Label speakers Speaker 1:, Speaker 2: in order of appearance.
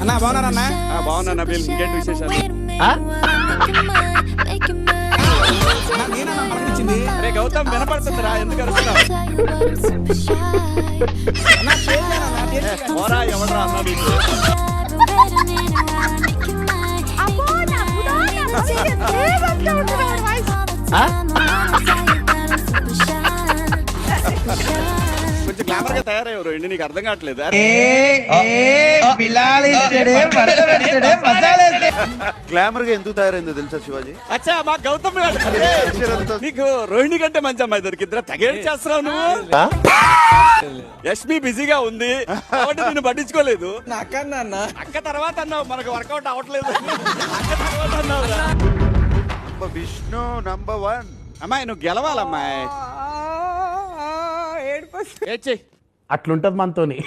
Speaker 1: అన్నా బాగున్నారన్నా?
Speaker 2: బాగున్నా నబీల్, ఇంకేంటి విశేషాలు?
Speaker 1: నేనన్నా పలకరించింది.
Speaker 2: అరే గౌతమ్, వినపడుతుందిరా, ఎందుకు అరుస్తున్నావు?
Speaker 1: అన్నా షేర్ చేయనన్నా, షేర్ చేయను.
Speaker 2: పోరా, ఎవడరా అన్నా నీకు? కొంచెం గ్లామర్ గా తయారయ్యారు ఏంటి, నీకు అర్థం కావట్లేదు?
Speaker 3: గ్లామర్ గా ఎందుకు తయారైందో తెలుసా శివాజీ?
Speaker 2: అచ్చా, మా గౌతమ్ గారు. అరే, నీకు రోహిణి కంటే మంచి అమ్మాయి దొరికిద్దిరా, తెగేడు చేస్తున్నావు నువ్వు. యష్మి బిజీగా ఉంది కాబట్టి నేను పట్టించుకోలేదు.
Speaker 1: నా అక్కన్నా అన్న.
Speaker 2: అక్క తర్వాత అన్నావు, మనకు వర్కౌట్ అవ్వట్లేదు. అక్క తర్వాత అన్నావు.
Speaker 3: విష్ణు నంబర్ 1.
Speaker 2: అమ్మాయి నువ్వు గెలవాలమ్మాయి.
Speaker 1: ఏడుపు.
Speaker 2: ఏడ్చేయ్.
Speaker 4: అట్లుంటది మనతోని.